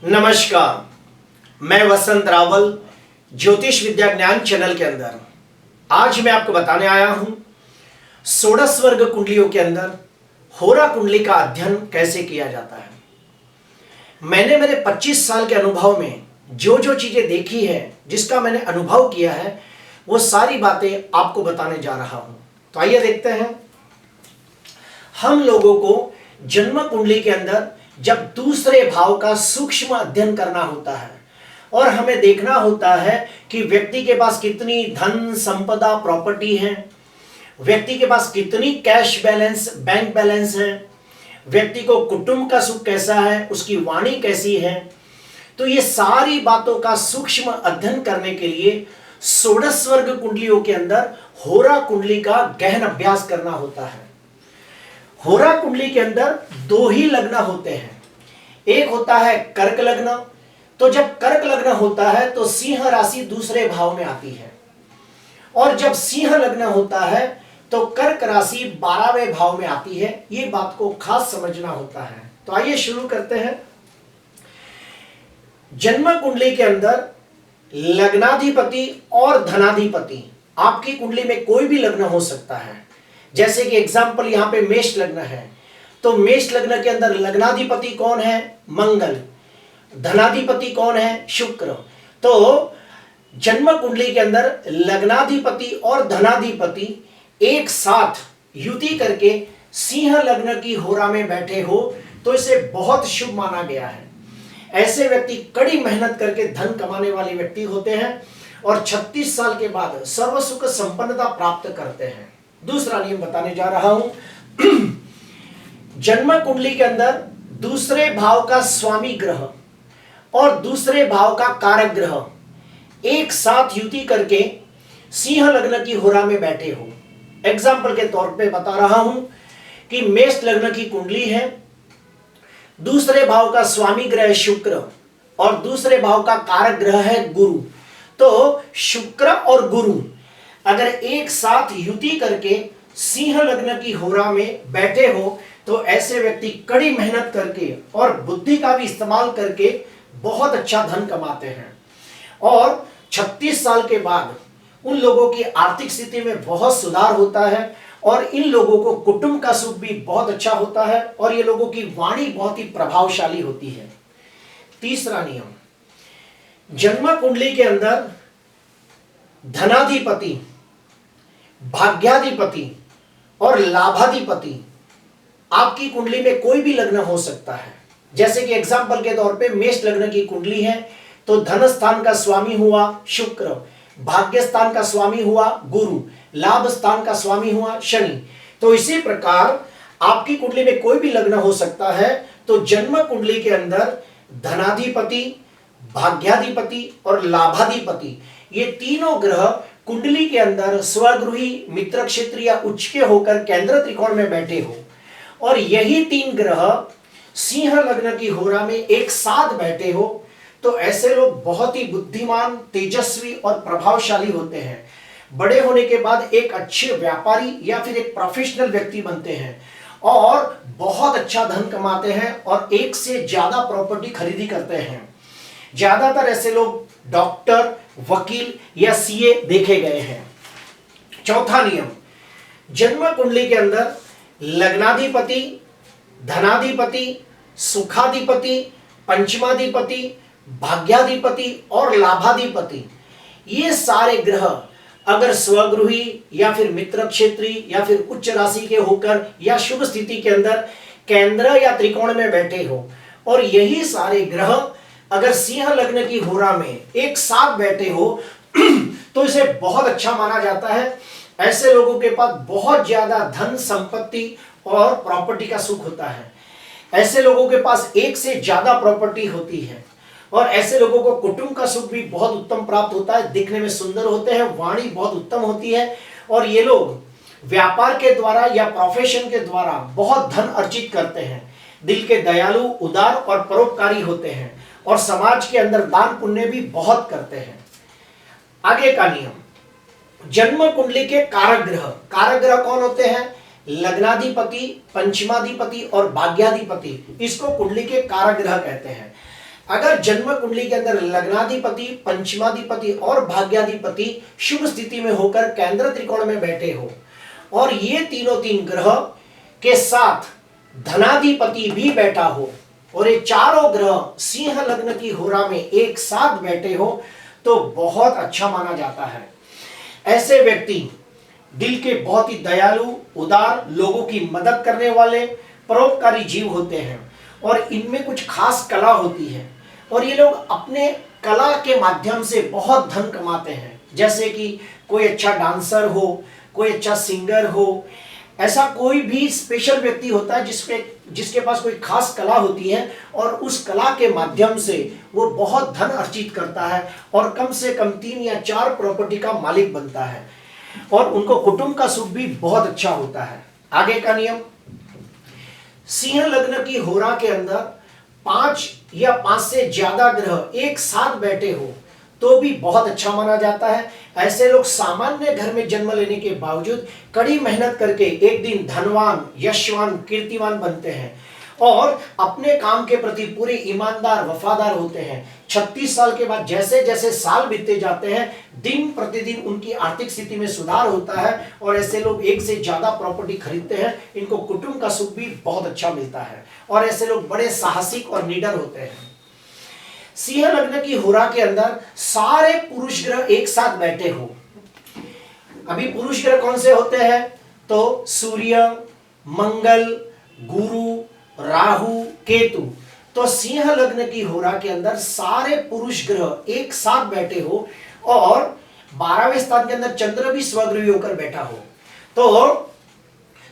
नमस्कार, मैं वसंत रावल ज्योतिष विद्या ज्ञान चैनल के अंदर आज मैं आपको बताने आया हूं षोडश वर्ग कुंडलियों के अंदर होरा कुंडली का अध्ययन कैसे किया जाता है। मैंने मेरे 25 साल के अनुभव में जो जो चीजें देखी है, जिसका मैंने अनुभव किया है, वो सारी बातें आपको बताने जा रहा हूं। तो आइए देखते हैं। हम लोगों को जन्म कुंडली के अंदर जब दूसरे भाव का सूक्ष्म अध्ययन करना होता है और हमें देखना होता है कि व्यक्ति के पास कितनी धन संपदा प्रॉपर्टी है, व्यक्ति के पास कितनी कैश बैलेंस बैंक बैलेंस है, व्यक्ति को कुटुंब का सुख कैसा है, उसकी वाणी कैसी है। तो ये सारी बातों का सूक्ष्म अध्ययन करने के लिए षोडश वर्ग कुंडलियों के अंदर होरा कुंडली का गहन अभ्यास करना होता है। होरा कुंडली के अंदर दो ही लग्न होते हैं। एक होता है कर्क लग्न। तो जब कर्क लग्न होता है तो सिंह राशि दूसरे भाव में आती है, और जब सिंह लग्न होता है तो कर्क राशि 12वें भाव में आती है। ये बात को खास समझना होता है। तो आइए शुरू करते हैं। जन्म कुंडली के अंदर लग्नाधिपति और धनाधिपति, आपकी कुंडली में कोई भी लग्न हो सकता है। जैसे कि एग्जाम्पल यहां पे मेष लग्न है, तो मेष लग्न के अंदर लग्नाधिपति कौन है? मंगल। धनाधिपति कौन है? शुक्र। तो जन्म कुंडली के अंदर लग्नाधिपति और धनाधिपति एक साथ युति करके सिंह लग्न की होरा में बैठे हो तो इसे बहुत शुभ माना गया है। ऐसे व्यक्ति कड़ी मेहनत करके धन कमाने वाले व्यक्ति होते हैं और 36 साल के बाद सर्व सुख संपन्नता प्राप्त करते हैं। दूसरा नियम बताने जा रहा हूं। जन्म कुंडली के अंदर दूसरे भाव का स्वामी ग्रह और दूसरे भाव का कारक ग्रह एक साथ युति करके सिंह लग्न की होरा में बैठे हो। एग्जाम्पल के तौर पे बता रहा हूं कि मेष लग्न की कुंडली है, दूसरे भाव का स्वामी ग्रह शुक्र और दूसरे भाव का कारक ग्रह है गुरु। तो शुक्र और गुरु अगर एक साथ युति करके सिंह लग्न की होरा में बैठे हो तो ऐसे व्यक्ति कड़ी मेहनत करके और बुद्धि का भी इस्तेमाल करके बहुत अच्छा धन कमाते हैं, और 36 साल के बाद उन लोगों की आर्थिक स्थिति में बहुत सुधार होता है और इन लोगों को कुटुंब का सुख भी बहुत अच्छा होता है और ये लोगों की वाणी बहुत ही प्रभावशाली होती है। तीसरा नियम, जन्म कुंडली के अंदर धनाधिपति, भाग्याधिपति और लाभाधिपति आपकी कुंडली में कोई भी लग्न हो सकता है। जैसे कि एग्जाम्पल के तौर पे मेष लग्न की कुंडली है तो धन स्थान का स्वामी हुआ शुक्र, भाग्य स्थान का स्वामी हुआ गुरु, लाभ स्थान का स्वामी हुआ शनि। तो इसी प्रकार आपकी कुंडली में कोई भी लग्न हो सकता है। तो जन्म कुंडली के अंदर धनाधिपति, भाग्याधिपति और लाभाधिपति, ये तीनों ग्रह कुंडली के अंदर स्वगृही, मित्र क्षेत्र या उच्च के होकर केंद्र त्रिकोण में बैठे हो, और यही तीन ग्रह सिंह लग्न की होरा में एक साथ बैठे हो तो ऐसे लोग बहुत ही बुद्धिमान, तेजस्वी और प्रभावशाली होते हैं। बड़े होने के बाद एक अच्छे व्यापारी या फिर एक प्रोफेशनल व्यक्ति बनते हैं और बहुत अच्छा धन कमाते हैं और एक से ज्यादा प्रॉपर्टी खरीदी करते हैं। ज्यादातर ऐसे लोग डॉक्टर, वकील या सीए देखे गए हैं। चौथा नियम, जन्म कुंडली के अंदर लग्नाधिपति, धनाधिपति, सुखाधिपति, पंचमाधिपति, भाग्याधिपति और लाभाधिपति, ये सारे ग्रह अगर स्वगृही या फिर मित्र क्षेत्री या फिर उच्च राशि के होकर या शुभ स्थिति के अंदर केंद्र या त्रिकोण में बैठे हो, और यही सारे ग्रह अगर सिंह लग्न की होरा में एक साथ बैठे हो तो इसे बहुत अच्छा माना जाता है। ऐसे लोगों के पास बहुत ज्यादा धन संपत्ति और प्रॉपर्टी का सुख होता है। ऐसे लोगों के पास एक से ज्यादा प्रॉपर्टी होती है और ऐसे लोगों को कुटुंब का सुख भी बहुत उत्तम प्राप्त होता है। दिखने में सुंदर होते हैं, वाणी बहुत उत्तम होती है, और ये लोग व्यापार के द्वारा या प्रोफेशन के द्वारा बहुत धन अर्जित करते हैं। दिल के दयालु, उदार और परोपकारी होते हैं और समाज के अंदर दान पुण्य भी बहुत करते हैं। आगे का नियम, जन्म कुंडली के कारक ग्रह। कारक ग्रह कौन होते हैं? लग्नाधिपति, पंचमाधिपति और भाग्याधिपति, इसको कुंडली के कारक ग्रह कहते हैं। अगर जन्म कुंडली के अंदर लग्नाधिपति, पंचमाधिपति और भाग्याधिपति शुभ स्थिति में होकर केंद्र त्रिकोण में बैठे हो और ये तीनों तीन ग्रह के साथ धनाधिपति भी बैठा हो और ये चारों ग्रह सिंह लग्न की होरा में एक साथ बैठे हो तो बहुत अच्छा माना जाता है। ऐसे व्यक्ति दिल के बहुत ही दयालु, उदार, लोगों की मदद करने वाले, परोपकारी जीव होते हैं और इनमें कुछ खास कला होती है और ये लोग अपने कला के माध्यम से बहुत धन कमाते हैं। जैसे कि कोई अच्छा डांसर हो, कोई अच्छा सिंगर हो, ऐसा कोई भी स्पेशल व्यक्ति होता है जिसके पास कोई खास कला होती है और उस कला के माध्यम से वो बहुत धन अर्जित करता है और कम से कम 3 या 4 प्रॉपर्टी का मालिक बनता है और उनको कुटुंब का सुख भी बहुत अच्छा होता है। आगे का नियम, सिंह लग्न की होरा के अंदर 5 या 5 से ज्यादा ग्रह एक साथ बैठे हो तो भी बहुत अच्छा माना जाता है। ऐसे लोग सामान्य घर में जन्म लेने के बावजूद कड़ी मेहनत करके एक दिन धनवान, यशवान, कीर्तिवान बनते हैं और अपने काम के प्रति पूरे ईमानदार, वफादार होते हैं। 36 साल के बाद जैसे जैसे साल बीतते जाते हैं, दिन प्रतिदिन उनकी आर्थिक स्थिति में सुधार होता है और ऐसे लोग एक से ज्यादा प्रॉपर्टी खरीदते हैं। इनको कुटुंब का सुख भी बहुत अच्छा मिलता है और ऐसे लोग बड़े साहसिक और निडर होते हैं। सिंह लग्न की होरा के अंदर सारे पुरुष ग्रह एक साथ बैठे हो। अभी पुरुष ग्रह कौन से होते हैं? तो सूर्य, मंगल, गुरु, राहु, केतु। तो सिंह लग्न की होरा के अंदर सारे पुरुष ग्रह एक साथ बैठे हो और 12वें स्थान के अंदर चंद्र भी स्वगृही होकर बैठा हो। तो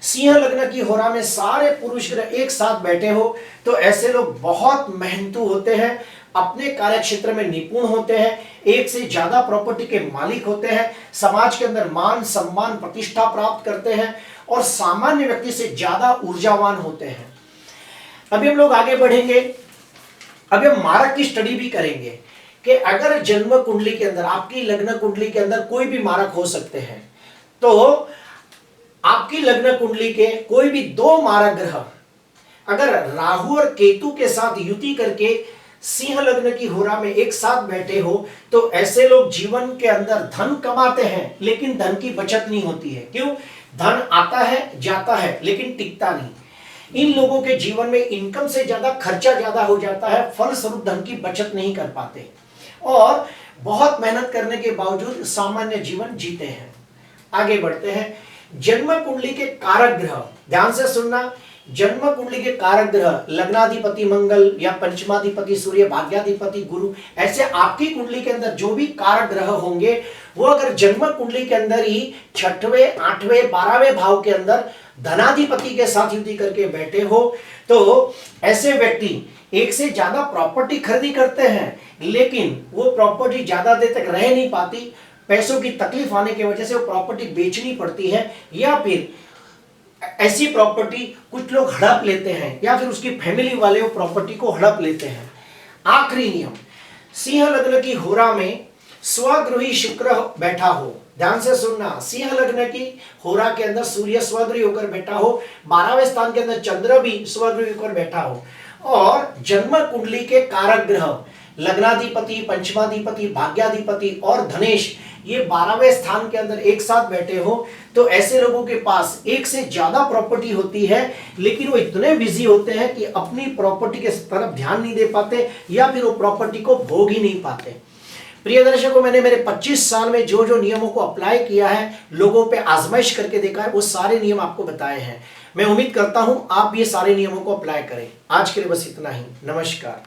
सिंह लग्न की होरा में सारे पुरुष ग्रह एक साथ बैठे हो तो ऐसे लोग बहुत मेहनतू होते हैं, अपने कार्य क्षेत्र में निपुण होते हैं, एक से ज्यादा प्रॉपर्टी के मालिक होते हैं, समाज के अंदर मान, सम्मान, प्रतिष्ठा प्राप्त करते हैं और सामान्य व्यक्ति से ज्यादा ऊर्जावान होते हैं। अभी हम लोग आगे बढ़ेंगे। अभी हम मारक की स्टडी भी करेंगे कि अगर जन्म कुंडली के अंदर, आपकी लग्न कुंडली के अंदर कोई भी मारक हो सकते हैं, तो आपकी लग्न कुंडली के कोई भी 2 मारक ग्रह अगर राहु और केतु के साथ युति करके सिंह लग्न की होरा में एक साथ बैठे हो तो ऐसे लोग जीवन के अंदर धन कमाते हैं लेकिन धन की बचत नहीं होती है। क्यों? धन आता है, जाता है, लेकिन टिकता नहीं। इन लोगों के जीवन में इनकम से ज्यादा खर्चा ज्यादा हो जाता है, फलस्वरूप धन की बचत नहीं कर पाते और बहुत मेहनत करने के बावजूद सामान्य जीवन जीते हैं। आगे बढ़ते हैं। जन्म कुंडली के कारक ग्रह, ध्यान से सुनना, जन्म कुंडली के कारक ग्रह लग्नाधिपति मंगल या पंचमाधिपति सूर्य, भाग्याधिपति गुरु, ऐसे आपकी कुंडली के अंदर जो भी कारक ग्रह होंगे वो अगर जन्म कुंडली के अंदर ही 6वें, 8वें, 12वें भाव के अंदर धनाधिपति के साथ युति करके बैठे हो तो ऐसे व्यक्ति एक से ज्यादा प्रॉपर्टी खरीदी करते हैं लेकिन वो प्रॉपर्टी ज्यादा देर तक रह नहीं पाती। पैसों की तकलीफ आने की वजह से वो प्रॉपर्टी बेचनी पड़ती है या फिर ऐसी प्रॉपर्टी कुछ लोग हड़प लेते हैं या फिर उसकी फैमिली वाले वो प्रॉपर्टी को हड़प लेते हैं। आखिरी नियम, सिंह लग्न की होरा में स्वगृही शुक्र बैठा हो। ध्यान से सुनना, सिंह लग्न की होरा के अंदर सूर्य स्वगृही होकर बैठा हो, 12वें स्थान के अंदर चंद्र भी स्वगृही होकर बैठा हो और जन्म कुंडली के कारक ग्रह लग्नाधिपति, पंचमाधिपति, भाग्याधिपति और धनेश ये 12वें स्थान के अंदर एक साथ बैठे हो तो ऐसे लोगों के पास एक से ज्यादा प्रॉपर्टी होती है लेकिन वो इतने बिजी होते हैं कि अपनी प्रॉपर्टी के तरफ ध्यान नहीं दे पाते या फिर वो प्रॉपर्टी को भोग ही नहीं पाते। प्रिय दर्शकों, मैंने मेरे 25 साल में जो जो नियमों को अप्लाई किया है, लोगों पे आजमाइश करके देखा है, वो सारे नियम आपको बताए हैं। मैं उम्मीद करता हूं आप ये सारे नियमों को अप्लाई करें। आज के लिए बस इतना ही। नमस्कार।